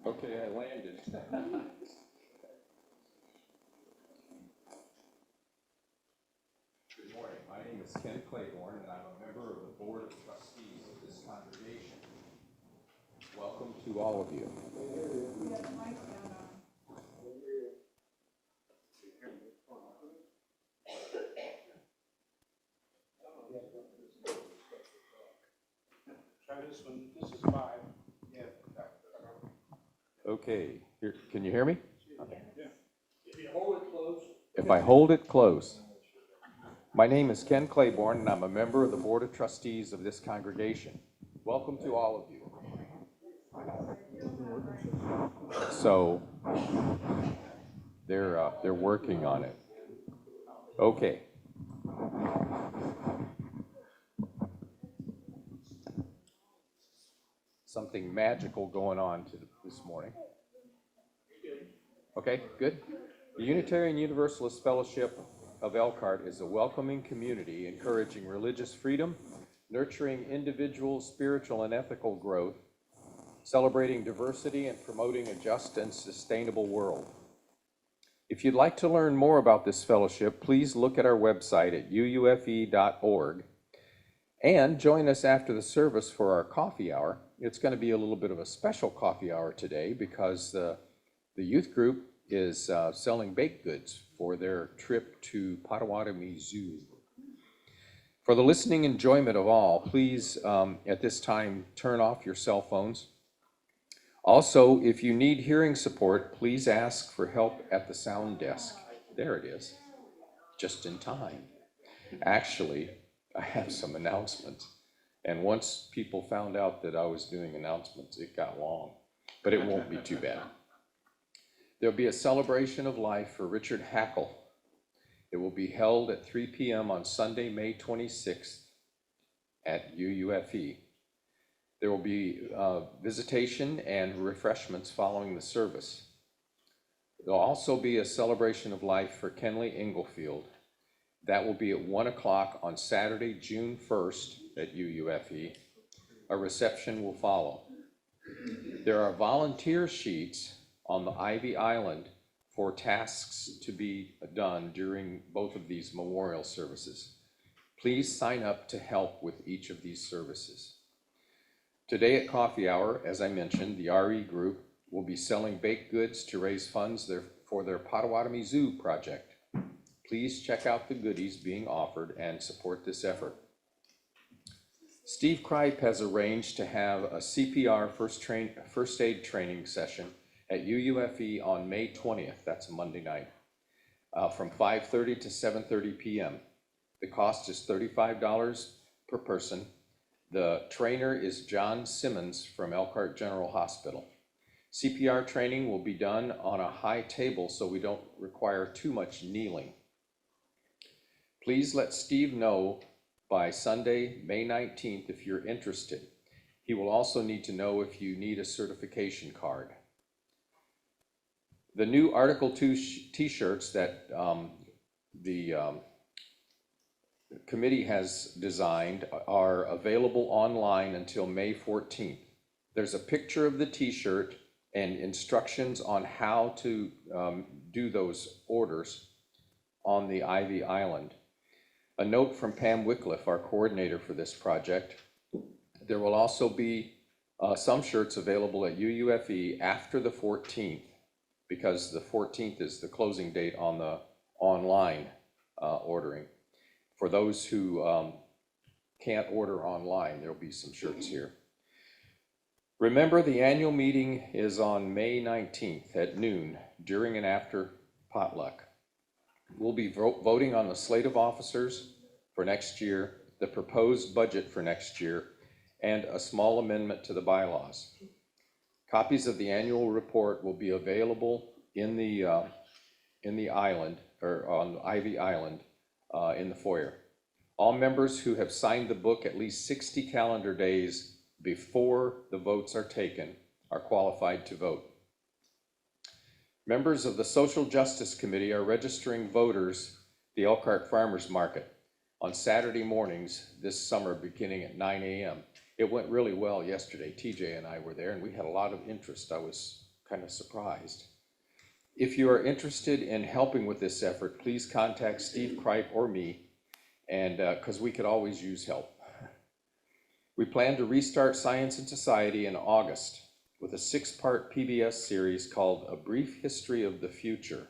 Okay, I landed. Good morning. My name is Ken Claiborne, and I'm a member of the Board of Trustees of this congregation. Welcome to all of you. Try this one. This is 5. Yeah. Okay, here, can you hear me? Yeah. If you hold it close. If I hold it close. My name is Ken Claiborne, and I'm a member of the Board of Trustees of this congregation. Welcome to all of you. So, they're working on it. Okay. Something magical going on this morning. Okay, good. The Unitarian Universalist Fellowship of Elkhart is a welcoming community encouraging religious freedom, nurturing individual, spiritual, and ethical growth, celebrating diversity, and promoting a just and sustainable world. If you'd like to learn more about this fellowship, please look at our website at uufe.org and join us after the service for our coffee hour. It's going to be a little bit of a special coffee hour today because the youth group is selling baked goods for their trip to Potawatomi Zoo. For the listening enjoyment of all, please at this time turn off your cell phones. Also, if you need hearing support, please ask for help at the sound desk. There it is, just in time. Actually, I have some announcements. And once people found out that I was doing announcements, it got long, but it won't be too bad. There'll be a celebration of life for Richard Hackle. It will be held at 3 p.m. on Sunday, May 26th at UUFE. There will be visitation and refreshments following the service. There'll also be a celebration of life for Kenley Inglefield. That will be at 1 o'clock on Saturday, June 1st at UUFE. A reception will follow. There are volunteer sheets on the Ivy Island for tasks to be done during both of these memorial services. Please sign up to help with each of these services. Today at coffee hour, as I mentioned, the RE group will be selling baked goods to raise funds for their Potawatomi Zoo project. Please check out the goodies being offered and support this effort. Steve Kripe has arranged to have a CPR first aid training session at UUFE on May 20th, that's a Monday night, from 5:30 to 7:30 p.m. The cost is $35 per person. The trainer is John Simmons from Elkhart General Hospital. CPR training will be done on a high table so we don't require too much kneeling. Please let Steve know by Sunday, May 19th if you're interested. He will also need to know if you need a certification card. The new Article 2 t-shirts that the committee has designed are available online until May 14th. There's a picture of the t-shirt and instructions on how to do those orders on the Ivy Island. A note from Pam Wycliff, our coordinator for this project. There will also be some shirts available at UUFE after the 14th, because the 14th is the closing date on the online ordering. For those who can't order online, there'll be some shirts here. Remember, the annual meeting is on May 19th at noon during and after potluck. We'll be voting on the slate of officers for next year, the proposed budget for next year, and a small amendment to the bylaws. Copies of the annual report will be available in the island, or on Ivy Island, in the foyer. All members who have signed the book at least 60 calendar days before the votes are taken are qualified to vote. Members of the Social Justice Committee are registering voters the Elkhart Farmers Market on Saturday mornings this summer beginning at 9 a.m. It went really well yesterday. TJ and I were there and we had a lot of interest. I was kind of surprised. If you are interested in helping with this effort, please contact Steve Kripe or me, and because we could always use help. We plan to restart Science and Society in August with a 6-part PBS series called A Brief History of the Future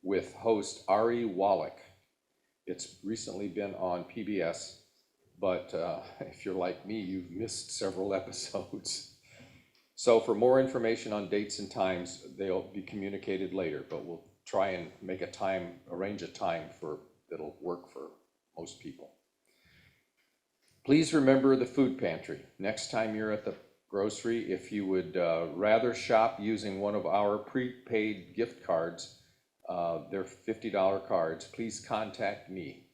with host Ari Wallach. It's recently been on PBS, but if you're like me, you've missed several episodes. So for more information on dates and times, they'll be communicated later, but we'll try and make a time, arrange a time that'll work for most people. Please remember the food pantry. Next time you're at the grocery, if you would rather shop using one of our prepaid gift cards, they're $50 cards, please contact me.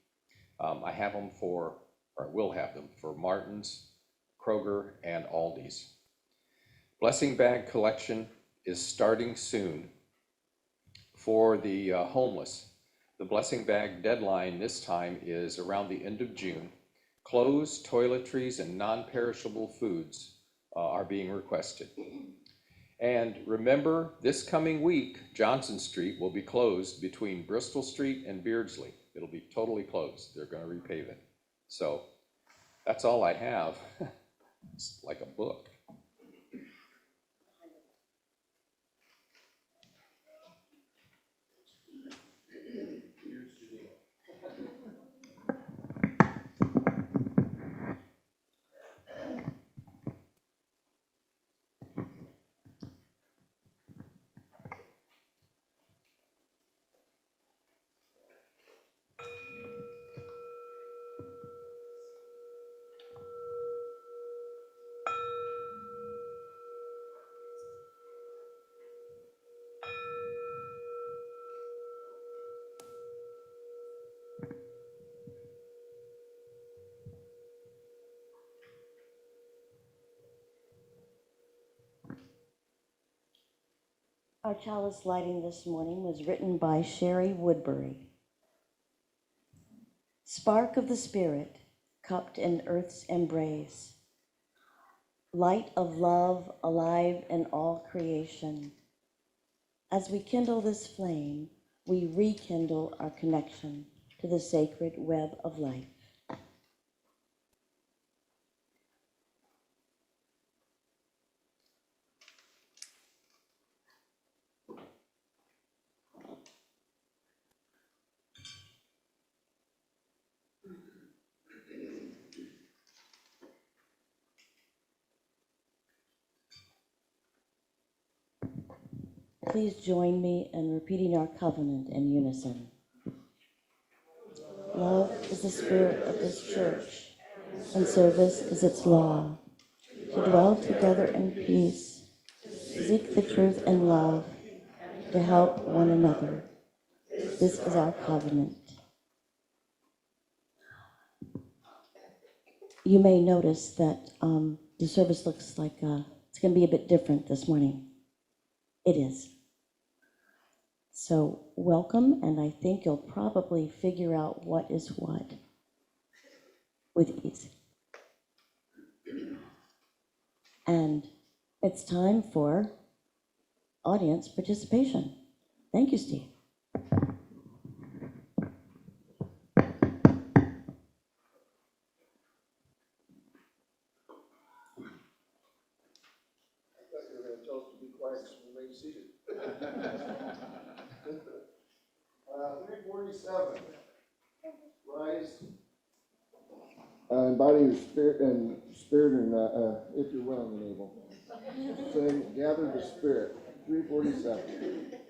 I have them or will have them for Martin's, Kroger, and Aldi's. Blessing bag collection is starting soon for the homeless. The blessing bag deadline this time is around the end of June. Clothes, toiletries, and non-perishable foods are being requested. And remember, this coming week, Johnson Street will be closed between Bristol Street and Beardsley. It'll be totally closed. They're going to repave it. So that's all I have. It's like a book. Our chalice lighting this morning was written by Sherry Woodbury. Spark of the Spirit, cupped in earth's embrace, light of love alive in all creation. As we kindle this flame, we rekindle our connection to the sacred web of life. Please join me in repeating our covenant in unison. Love is the spirit of this church, and service is its law. To dwell together in peace, to seek the truth in love, to help one another. This is our covenant. You may notice that the service looks like it's going to be a bit different this morning. It is. So welcome, and I think you'll probably figure out what is what with ease. And it's time for audience participation. Thank you, Steve. Seated. 347. Rise. Embody your spirit and if you're willing and able. Sing, gather the spirit. 347.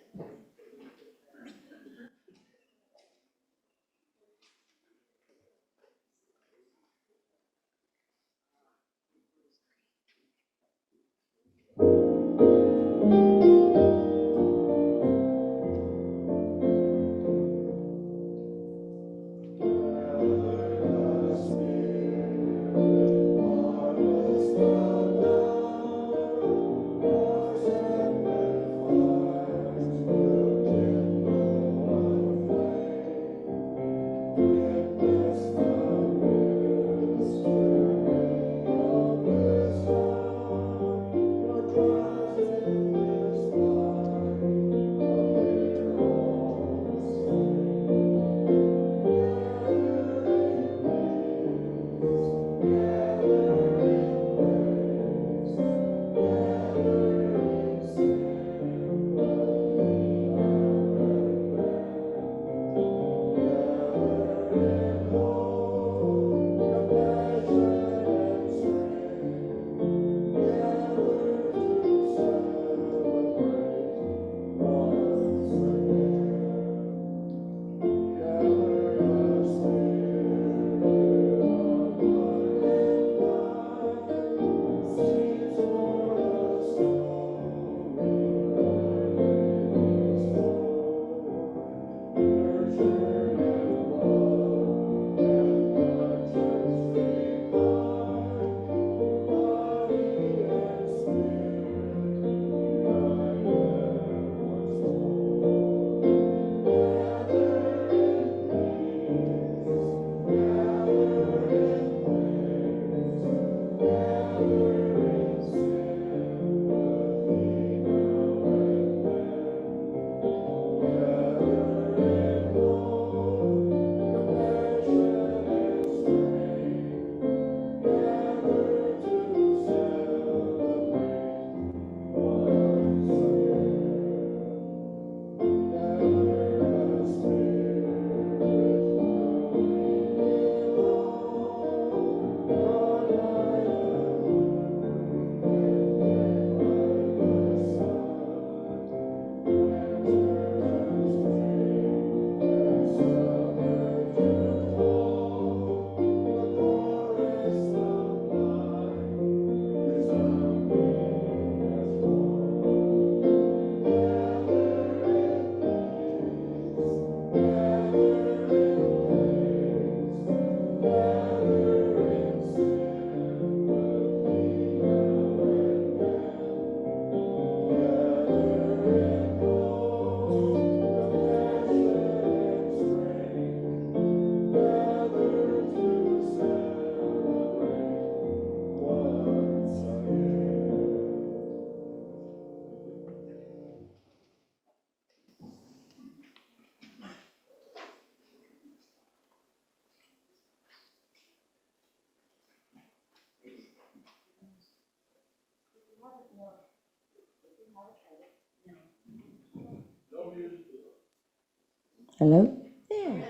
Hello? There.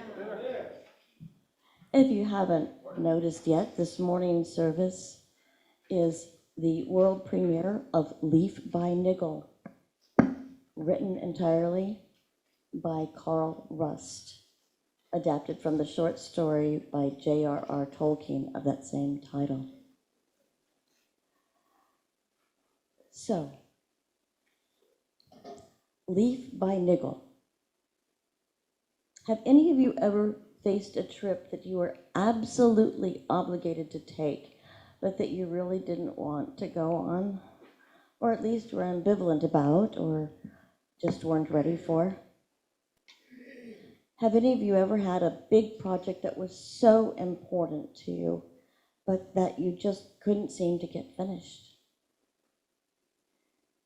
If you haven't noticed yet, this morning's service is the world premiere of Leaf by Niggle, written entirely by Carl Rust, adapted from the short story by J R R Tolkien of that same title. So, Leaf by Niggle. Have any of you ever faced a trip that you were absolutely obligated to take, but that you really didn't want to go on, or at least were ambivalent about, or just weren't ready for? Have any of you ever had a big project that was so important to you, but that you just couldn't seem to get finished?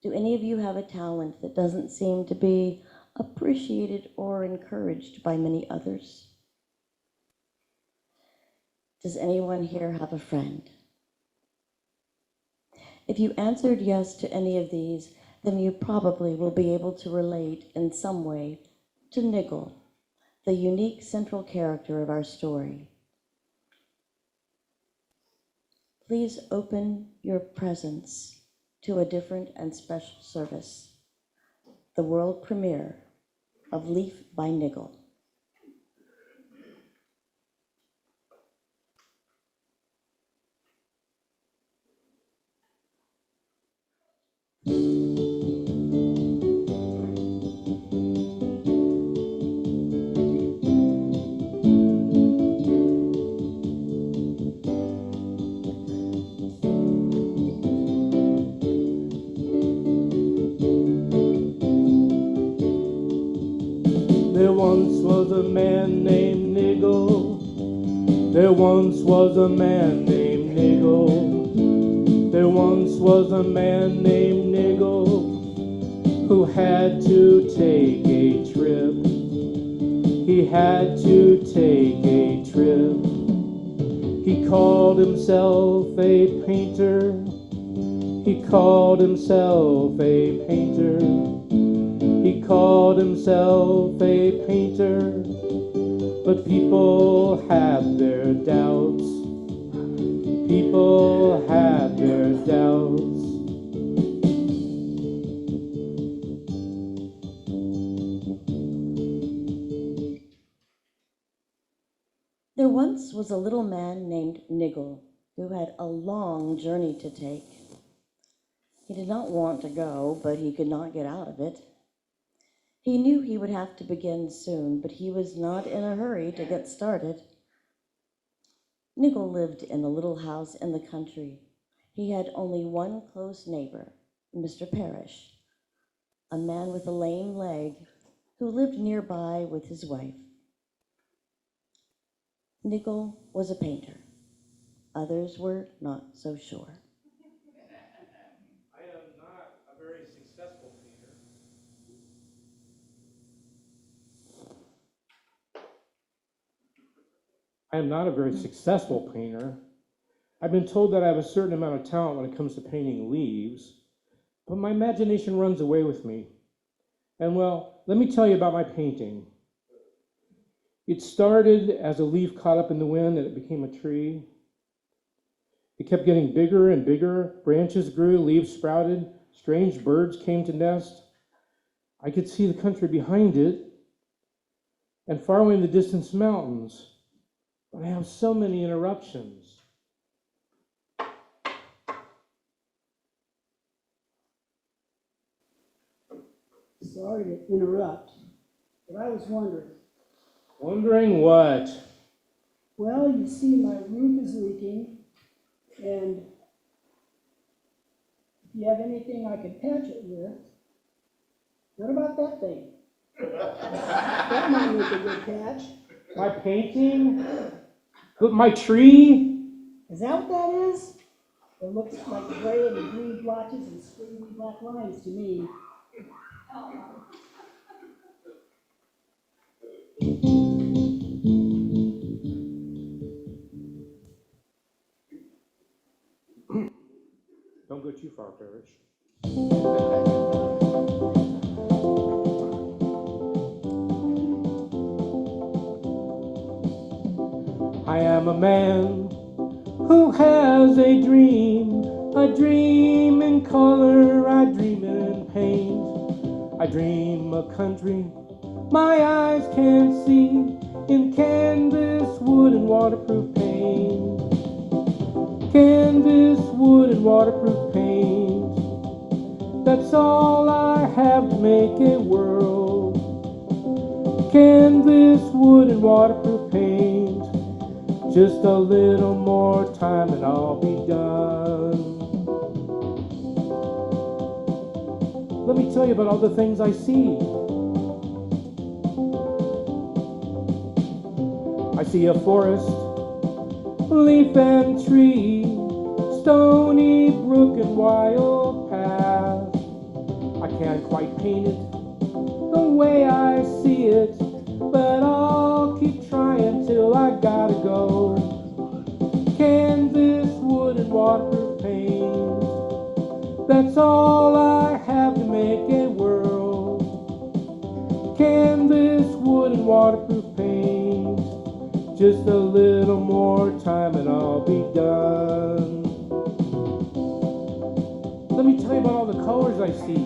Do any of you have a talent that doesn't seem to be appreciated or encouraged by many others? Does anyone here have a friend? If you answered yes to any of these, then you probably will be able to relate in some way to Niggle, the unique central character of our story. Please open your presence to a different and special service, the world premiere of Leaf by Niggle. There once was a man named Niggle. There once was a man named Niggle. There once was a man named Niggle who had to take a trip. He had to take a trip. He called himself a painter. He called himself a painter. He called himself a painter, but people had their doubts. People had their doubts. There once was a little man named Niggle who had a long journey to take. He did not want to go, but he could not get out of it. He knew he would have to begin soon, but he was not in a hurry to get started. Niggle lived in a little house in the country. He had only one close neighbor, Mr. Parrish, a man with a lame leg who lived nearby with his wife. Niggle was a painter. Others were not so sure. I am not a very successful painter. I am not a very successful painter. I've been told that I have a certain amount of talent when it comes to painting leaves, but my imagination runs away with me. And well, let me tell you about my painting. It started as a leaf caught up in the wind and it became a tree. It kept getting bigger and bigger. Branches grew, leaves sprouted, strange birds came to nest. I could see the country behind it and far away in the distance mountains. But I have so many interruptions. Sorry to interrupt, but I was wondering. Wondering what? Well, you see, my roof is leaking, and if you have anything I could patch it with, what about that thing? That might make a good patch. My painting? But my tree? Is that what that is? It looks like gray and green blotches and squiggly black lines to me. Don't go too far, Parrish. I am a man who has a dream in color, I dream in paint, I dream a country my eyes can't see, in canvas, wood, and waterproof paint. Canvas, wood, and waterproof paint. That's all I have to make a world. Canvas, wood, and waterproof paint. Just a little more time and I'll be done. Let me tell you about all the things I see. I see a forest, leaf and tree, stony brook and wild path. I can't quite paint it the way I see it, but I'll keep trying till I gotta go. Canvas, wood, and waterproof paint. That's all I have to make a world. Canvas, wood, and waterproof paint. Just a little more time and I'll be done. Let me tell you about all the colors I see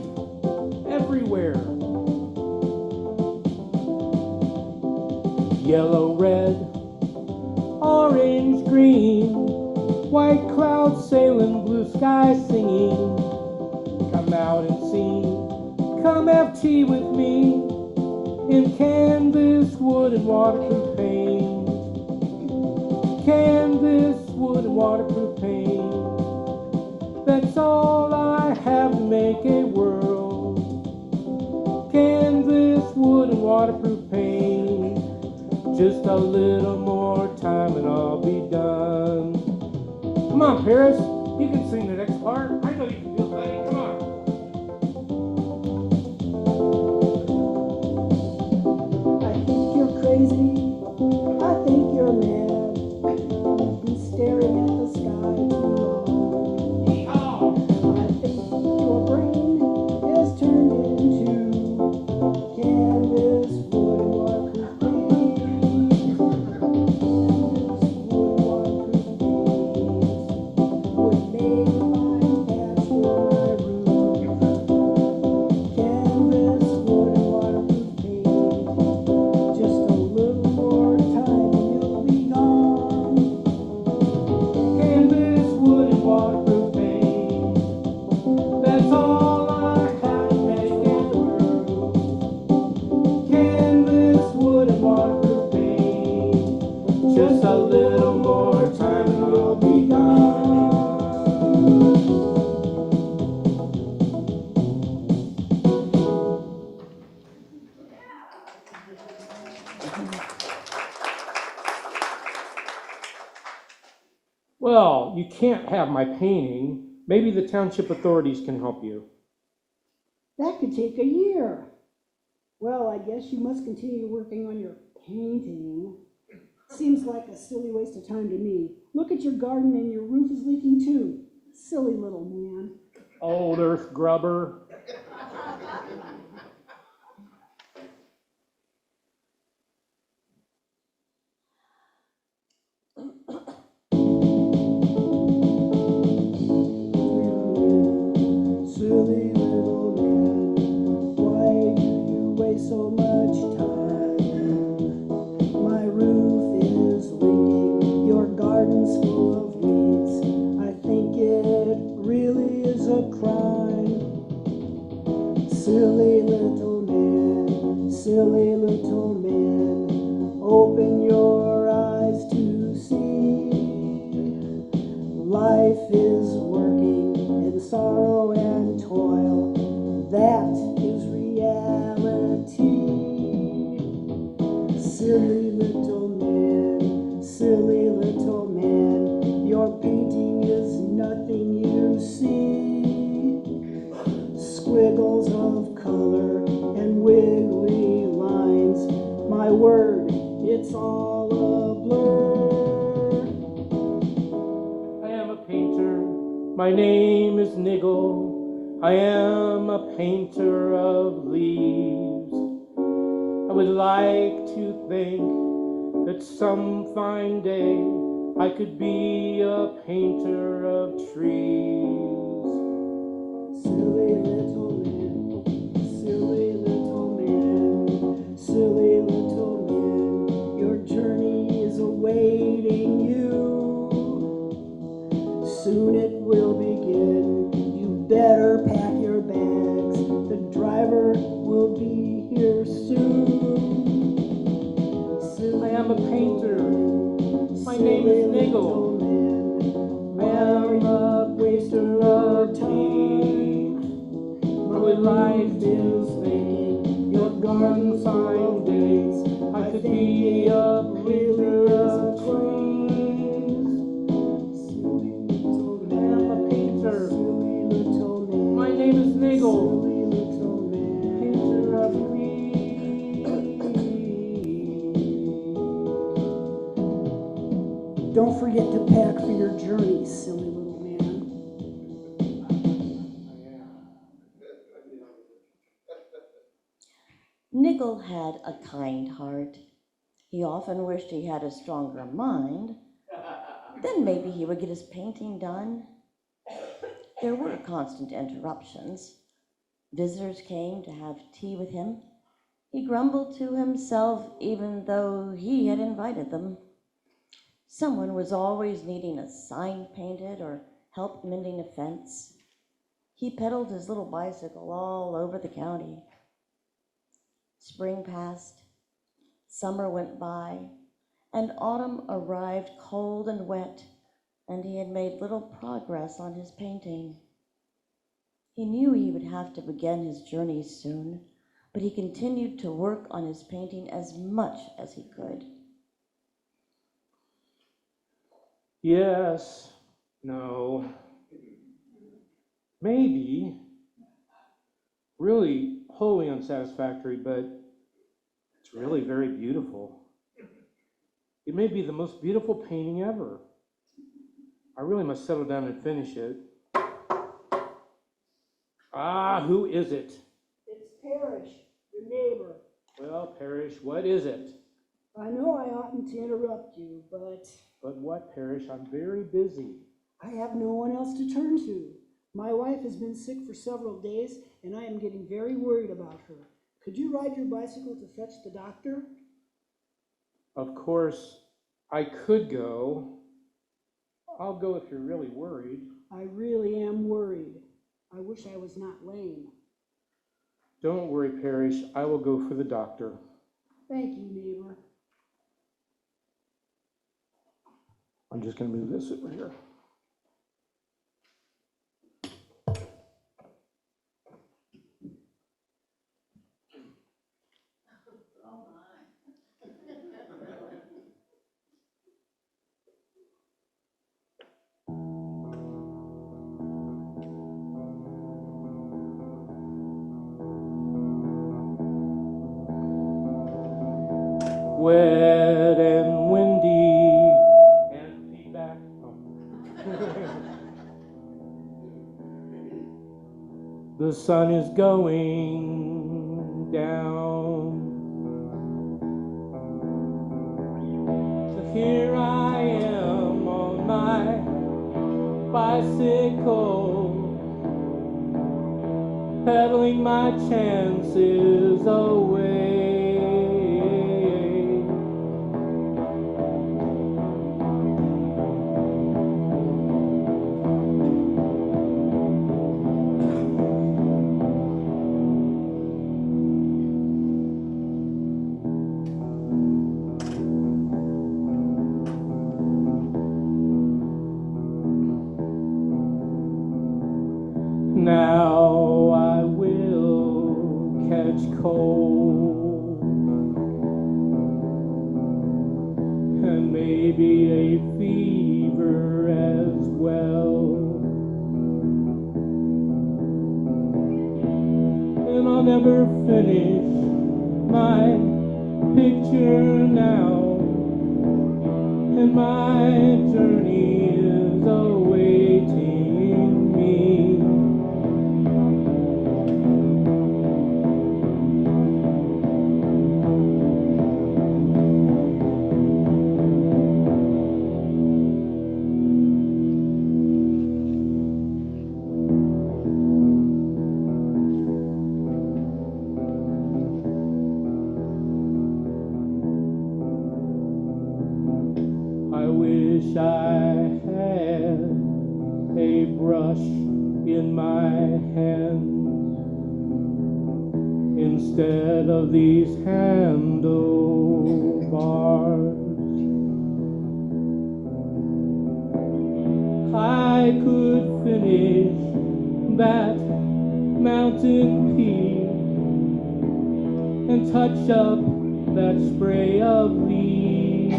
everywhere. Yellow, red, orange, green, white clouds sailing, blue sky singing. Come out and see, come have tea with me, in canvas, wood, and waterproof paint. Canvas, wood, and waterproof paint. That's all I have to make a world. Canvas, wood, and waterproof paint. Just a little more time and I'll be done. Come on, Paris, you can sing the next part. I know you can do it, buddy. Come on. I think you're crazy, I think you're mad. You've been staring at the sky too long. I think your brain has turned into canvas, wood, and waterproof paint. Canvas, wood, waterproof paint would make a fine patch for my room. Canvas, wood, and waterproof paint. Just a little more time and you'll be gone. Canvas, wood, and waterproof paint. That's all I have to make it world. Canvas, wood, and waterproof paint. Just a little more time and I'll be gone. Well, you can't have my painting. Maybe the township authorities can help you. That could take a year. Well, I guess you must continue working on your painting. Seems like a silly waste of time to me. Look at your garden and your roof is leaking too. Silly little man. Old earth grubber. Silly little man, why do you waste so much time? My roof is leaking, your garden's full of weeds. I think it really is a crime. Silly little man, open your eyes to see. Life is working in sorrow and toil, that is reality. Silly little man, your painting is nothing you see. Squiggles of color and wiggly lines, my word, it's all a blur. I am a painter. My name is Niggle. I am a painter of leaves. I would like to think that some fine day I could be a painter of trees. Silly little man, silly little man, silly little man, your journey is awaiting you. Soon it will begin, you better pack your bags, the driver will be here soon. I am a painter. My name is Niggle. I am a painter of leaves. My life is making your garden fine days. I could be a painter of trees. I am a painter. My name is Niggle. Painter of leaves. Don't forget to pack for your journey, silly little man. Niggle had a kind heart. He often wished he had a stronger mind. Then maybe he would get his painting done. There were constant interruptions. Visitors came to have tea with him. He grumbled to himself even though he had invited them. Someone was always needing a sign painted or help mending a fence. He pedaled his little bicycle all over the county. Spring passed, summer went by, and autumn arrived cold and wet, and he had made little progress on his painting. He knew he would have to begin his journey soon, but he continued to work on his painting as much as he could. Yes, no, maybe, really wholly unsatisfactory, but it's really very beautiful. It may be the most beautiful painting ever. I really must settle down and finish it. Ah, who is it? It's Parrish, your neighbor. Well, Parrish, what is it? I know I oughtn't to interrupt you, but But what, Parrish? I'm very busy. I have no one else to turn to. My wife has been sick for several days, and I am getting very worried about her. Could you ride your bicycle to fetch the doctor? Of course, I could go. I'll go if you're really worried. I really am worried. I wish I was not lame. Don't worry, Parrish. I will go for the doctor. Thank you, neighbor. I'm just going to move this over here. Wet and windy and feedback. The sun is going down. So here I am on my bicycle, pedaling my chances away. Now I will catch cold and maybe a fever as well, and I'll never finish my picture now, and my journey is awaiting brush in my hand instead of these handlebars. I could finish that mountain peak and touch up that spray of leaves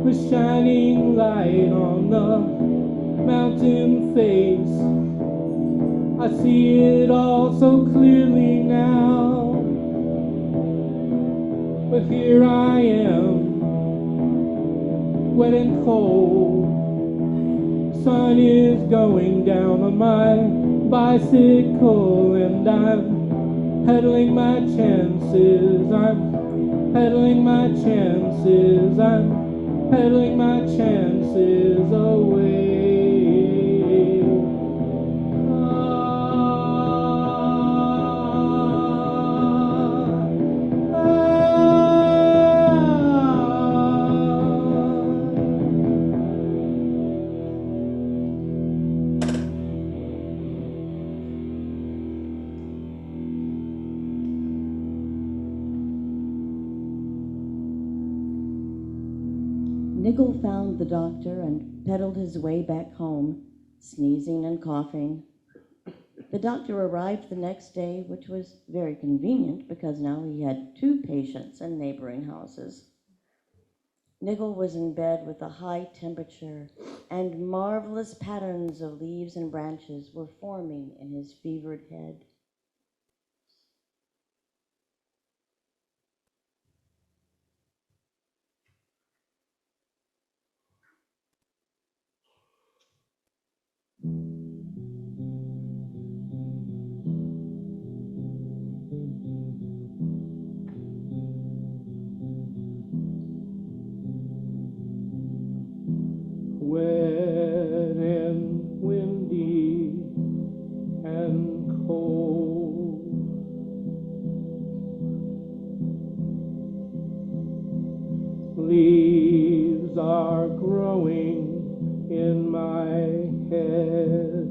with shining light on the mountain face. I see it all so clearly now, but here I am, wet and cold. Sun is going down on my bicycle, and I'm peddling my chances. I'm peddling my chances. I'm peddling my chances away. Niggle found the doctor and pedaled his way back home, sneezing and coughing. The doctor arrived the next day, which was very convenient because now he had 2 patients in neighboring houses. Niggle was in bed with a high temperature, and marvelous patterns of leaves and branches were forming in his fevered head. Wet and windy and cold. Leaves are growing in my head.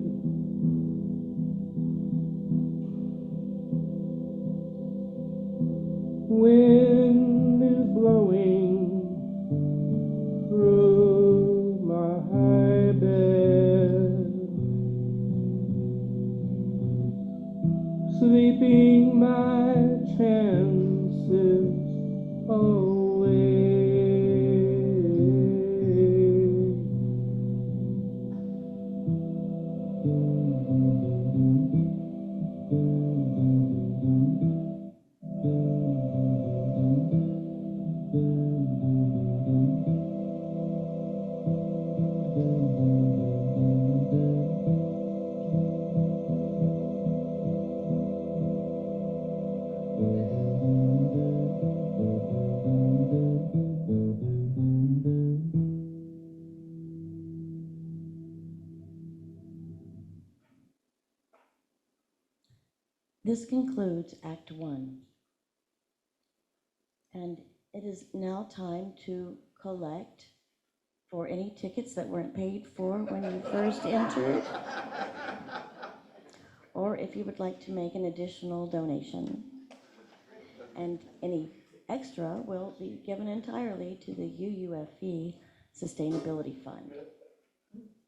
Wind is blowing through my bed, sleeping my chances away. This concludes Act 1. And it is now time to collect for any tickets that weren't paid for when you first entered, or if you would like to make an additional donation. And any extra will be given entirely to the UUFE Sustainability Fund.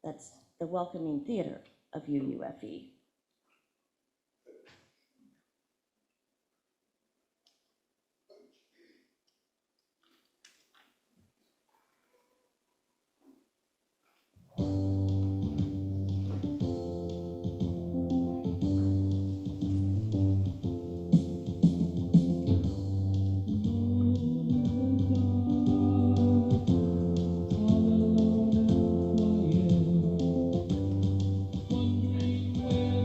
That's the welcoming theater of UUFE. Wondering where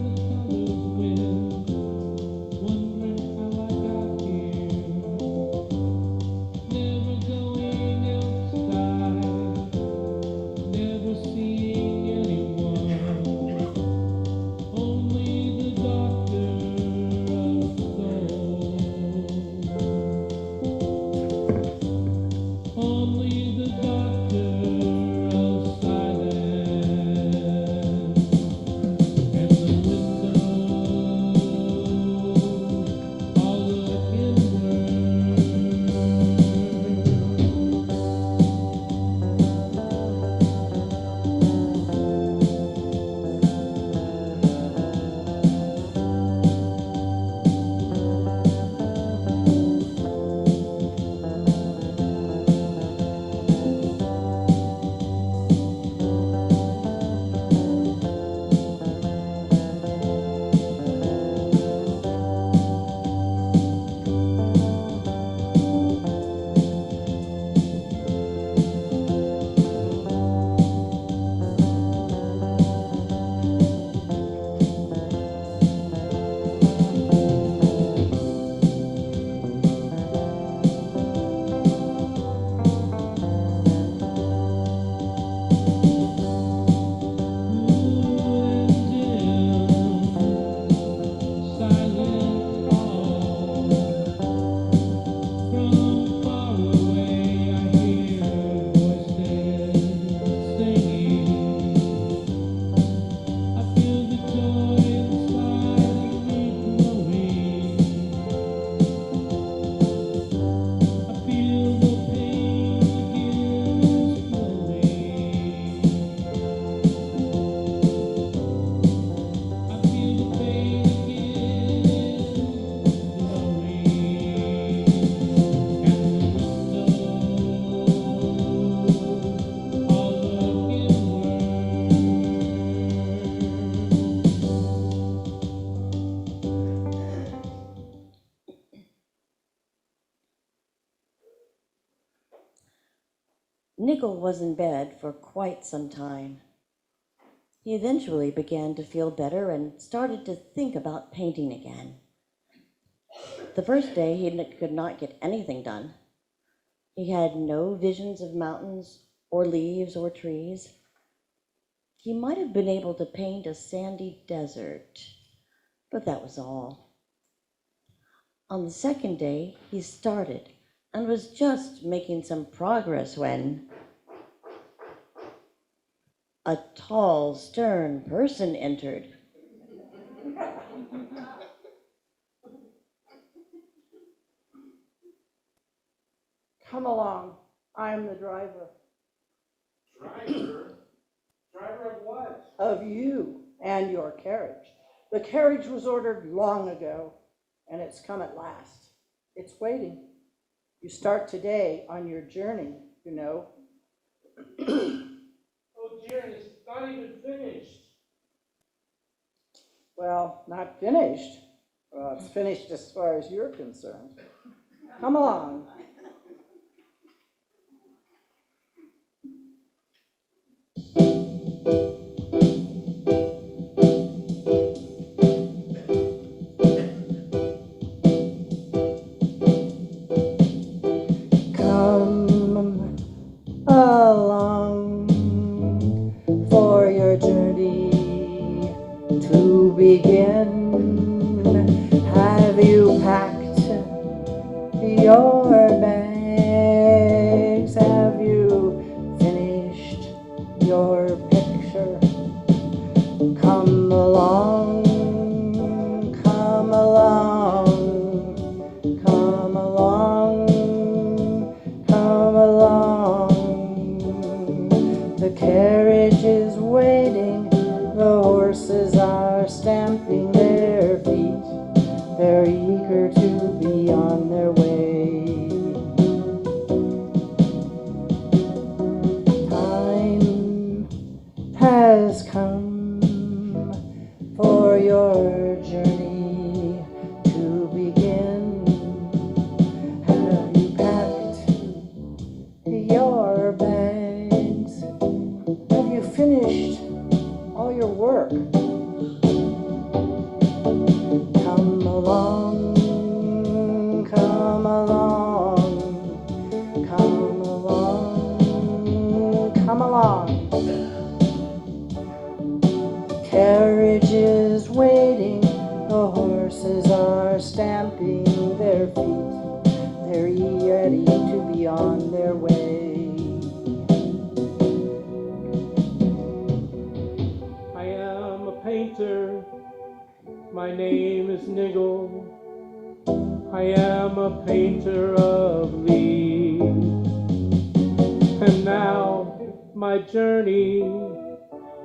Niggle was in bed for quite some time. He eventually began to feel better and started to think about painting again. The first day he could not get anything done. He had no visions of mountains or leaves or trees. He might have been able to paint a sandy desert, but that was all. On the second day, he started and was just making some progress when a tall, stern person entered. Come along, I'm the driver. Driver? Driver of what? Of you and your carriage. The carriage was ordered long ago, and it's come at last. It's waiting. You start today on your journey, you know. Oh, Jerry, it's not even finished. Well, not finished. Well, it's finished as far as you're concerned. Come along. Come along for your journey to begin. Have you packed your bags? Have you finished your picture? Come along, come along, come along, come along. The carriage is waiting, the horses are stamping their feet. They're eager to be on their way. Time has come for your journey to begin. Have you packed your bags? Have you finished all your work? Come along, come along, come along, come along. Carriage is waiting, the horses are stamping their feet. They're ready to be on their way. I am a painter. My name is Niggle. I am a painter of leaves. And now my journey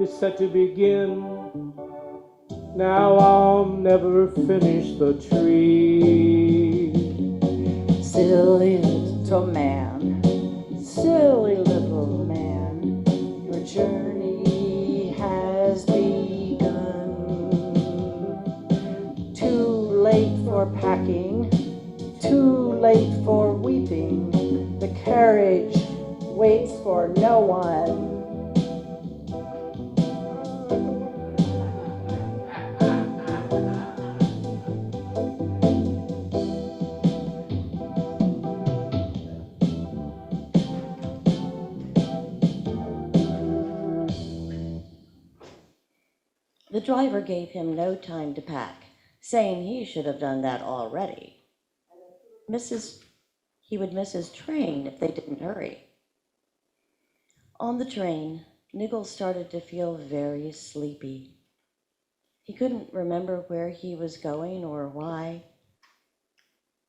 is set to begin. Now I'll never finish the tree. Silly little man, silly little man, your journey has begun. Too late for packing, too late for weeping. The carriage waits for no one. The driver gave him no time to pack, saying he should have done that already. He would miss his train if they didn't hurry. On the train, Niggle started to feel very sleepy. He couldn't remember where he was going or why.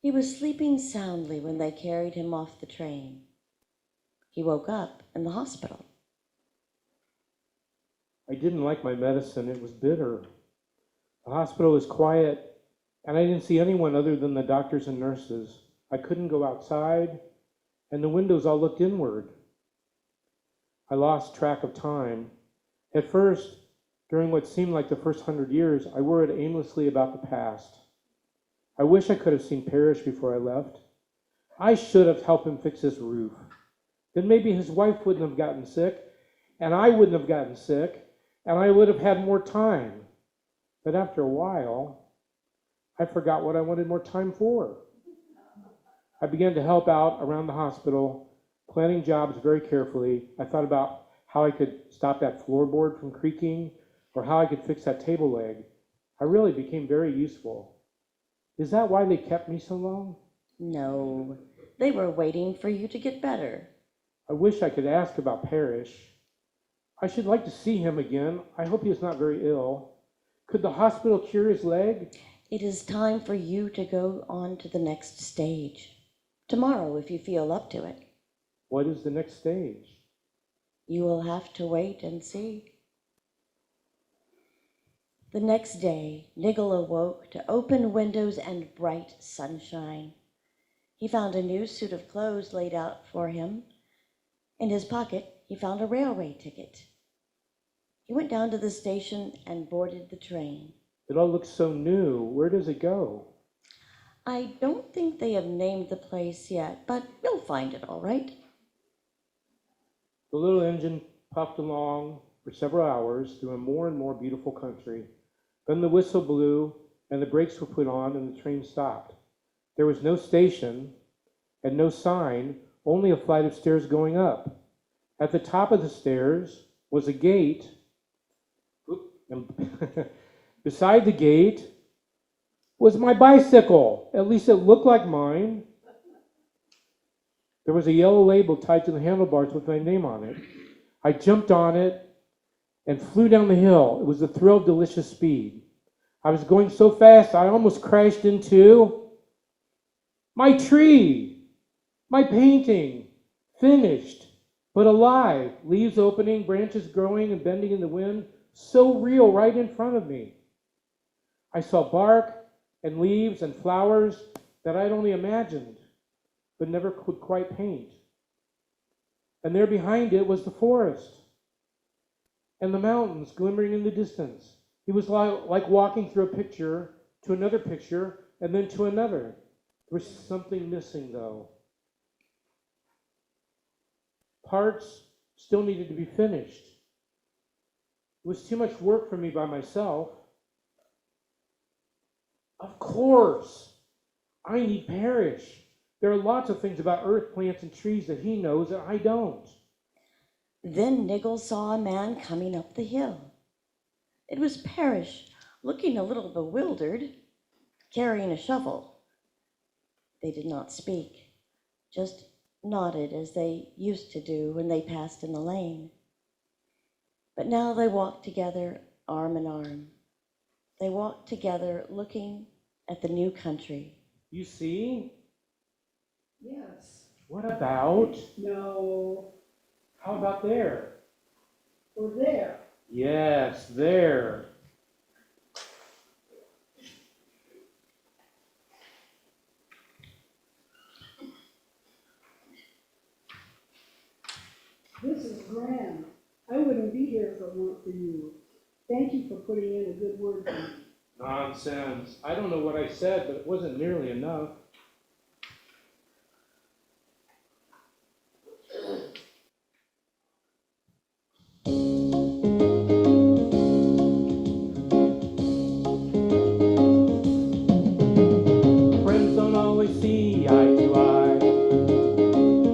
He was sleeping soundly when they carried him off the train. He woke up in the hospital. I didn't like my medicine. It was bitter. The hospital was quiet, and I didn't see anyone other than the doctors and nurses. I couldn't go outside, and the windows all looked inward. I lost track of time. At first, during what seemed like the first 100 years, I worried aimlessly about the past. I wish I could have seen Parrish before I left. I should have helped him fix his roof. then maybe his wife wouldn't have gotten sick, and I wouldn't have gotten sick, and I would have had more time. But after a while, I forgot what I wanted more time for. I began to help out around the hospital, planning jobs very carefully. I thought about how I could stop that floorboard from creaking, or how I could fix that table leg. I really became very useful. Is that why they kept me so long? No, they were waiting for you to get better. I wish I could ask about Parrish. I should like to see him again. I hope he is not very ill. Could the hospital cure his leg? It is time for you to go on to the next stage. Tomorrow, if you feel up to it. What is the next stage? You will have to wait and see. The next day, Niggle awoke to open windows and bright sunshine. He found a new suit of clothes laid out for him. In his pocket, he found a railway ticket. He went down to the station and boarded the train. It all looks so new. Where does it go? I don't think they have named the place yet, but you'll find it all right. The little engine puffed along for several hours through a more and more beautiful country. Then the whistle blew, and the brakes were put on, and the train stopped. There was no station and no sign, only a flight of stairs going up. At the top of the stairs was a gate, and beside the gate was my bicycle. At least it looked like mine. There was a yellow label tied to the handlebars with my name on it. I jumped on it and flew down the hill. It was a thrill of delicious speed. I was going so fast I almost crashed into my tree, my painting, finished, but alive, leaves opening, branches growing and bending in the wind, so real right in front of me. I saw bark and leaves and flowers that I'd only imagined, but never could quite paint. And there behind it was the forest and the mountains glimmering in the distance. It was like walking through a picture to another picture and then to another. There was something missing, though. Parts still needed to be finished. It was too much work for me by myself. Of course, I need Parrish. There are lots of things about earth, plants, and trees that he knows that I don't. Then Niggle saw a man coming up the hill. It was Parrish, looking a little bewildered, carrying a shovel. They did not speak, just nodded as they used to do when they passed in the lane. But now they walked together, arm in arm. They walked together, looking at the new country. You see? Yes. What about? No. How about there? Or there. Yes, there. This is grand. I wouldn't be here if it weren't for you. Thank you for putting in a good word for me. Nonsense. I don't know what I said, but it wasn't nearly enough. Friends don't always see eye to eye.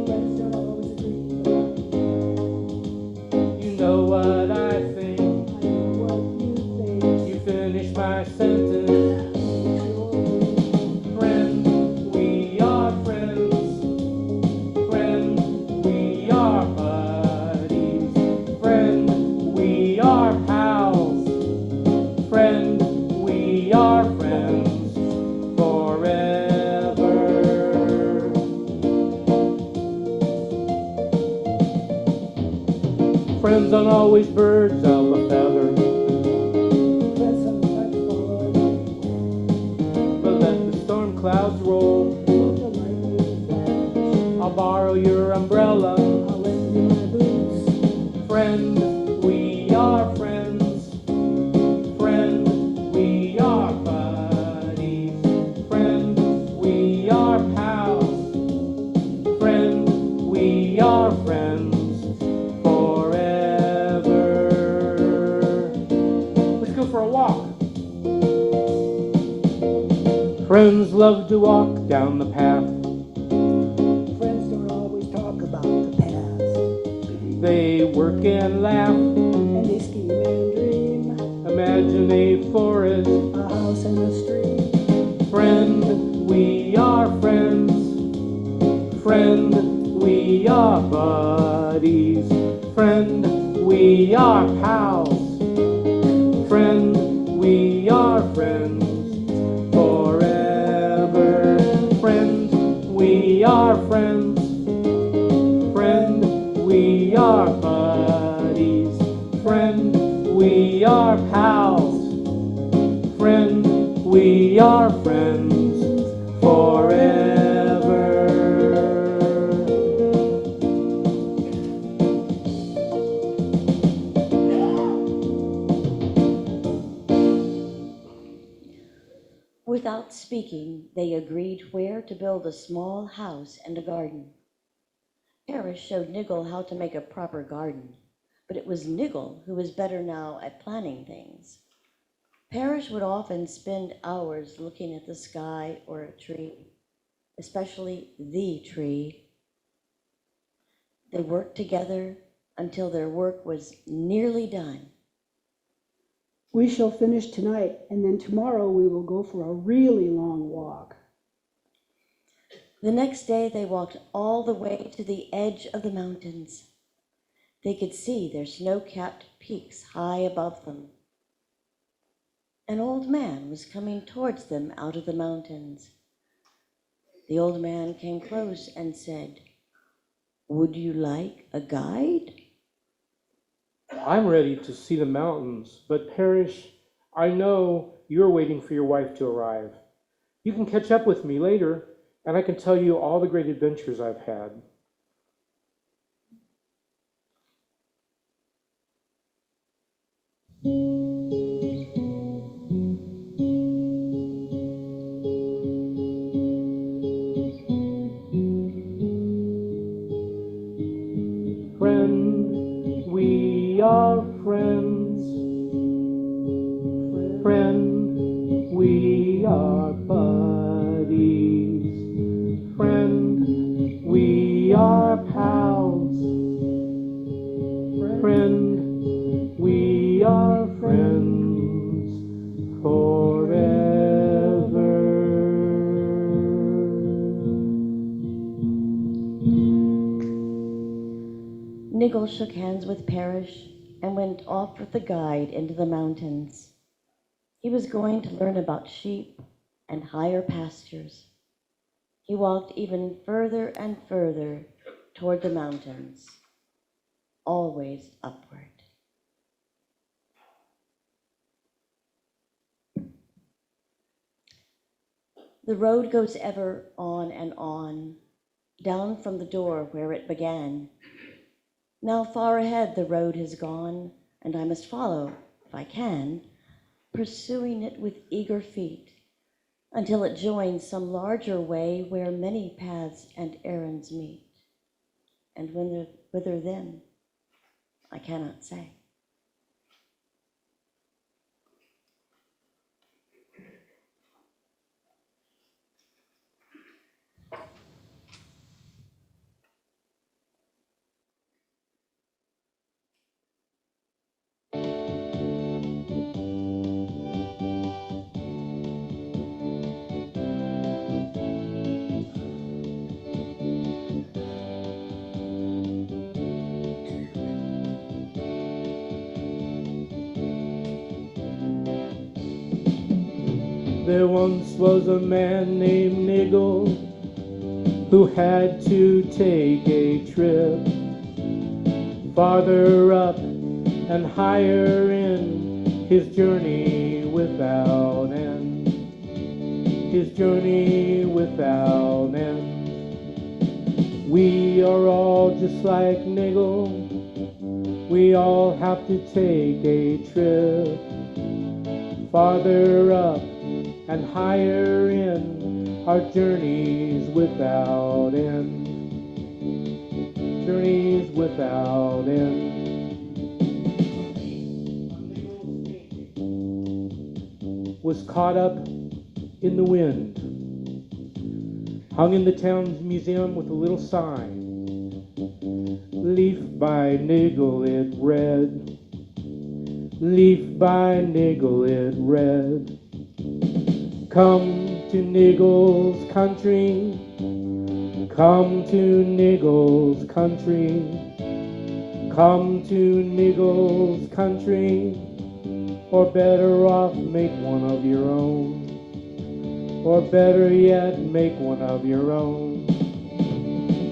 Friends don't always agree. You know what I think. I know what you think. You finish my sentence. Friend, we are friends. Friend, we are buddies. Friend, we are pals. Friend, we are friends forever. Friends aren't always birds of a feather, Friends sometimes fall away. but let the storm clouds roll. Look at lightning flash. I'll borrow your umbrella. I'll lend you my boots. Friend, we are friends. Friend, we are buddies. Friend, we are pals. Friend, we are friends Friends love to walk down the path. Friends don't always talk about the past. They work and laugh. And they scheme and dream. Imagine a forest. A house and a street. Friend, we are friends. Friend, we are buddies. Friend, we are pals. Friend, we are friends forever. Friend, we are friends. Friend, we are buddies. Friend, we are pals. Friend, we are friends forever. Without speaking, they agreed where to build a small house and a garden. Parrish showed Niggle how to make a proper garden, but it was Niggle who was better now at planning things. Parrish would often spend hours looking at the sky or a tree, especially the tree. They worked together until their work was nearly done. We shall finish tonight, and then tomorrow we will go for a really long walk. The next day they walked all the way to the edge of the mountains. They could see their snow-capped peaks high above them. An old man was coming towards them out of the mountains. The old man came close and said, "Would you like a guide?" I'm ready to see the mountains, but Parrish, I know you're waiting for your wife to arrive. You can catch up with me later, and I can tell you all the great adventures I've had. Friend, we are friends. Friend, we are buddies. Friend, we are pals. Friend, we are friends forever. Niggle shook hands with Parrish and went off with the guide into the mountains. He was going to learn about sheep and higher pastures. He walked even further and further toward the mountains, always upward. The road goes ever on and on, down from the door where it began. Now far ahead the road has gone, and I must follow, if I can, pursuing it with eager feet, until it joins some larger way where many paths and errands meet. And whither then, I cannot say. There once was a man named Niggle who had to take a trip farther up and higher in his journey without end. His journey without end. We are all just like Niggle. We all have to take a trip farther up and higher in our journeys without end. Journeys without end. Was caught up in the wind. hung in the town's museum with a little sign. Leaf by Niggle it read. Leaf by Niggle it read. Come to Niggle's country. Come to Niggle's country. Come to Niggle's country. Or better off, make one of your own. Or better yet, make one of your own.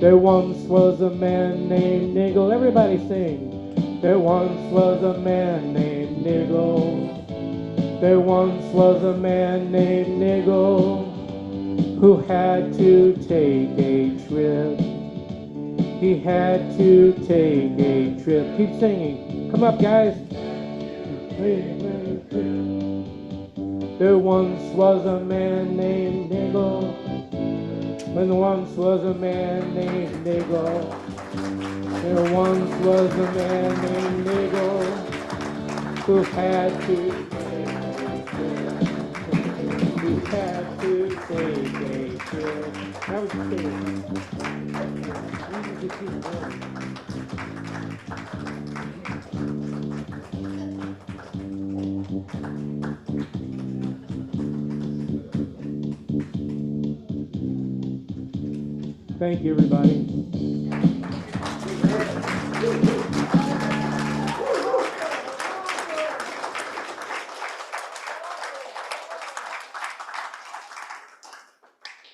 There once was a man named Niggle. Everybody sing. There once was a man named Niggle. There once was a man named Niggle who had to take a trip. He had to take a trip. Keep singing. Come up, guys. There once was a man named Niggle. When once was a man named Niggle. There once was a man named Niggle who had to take a trip. How would you say it? Thank you, everybody.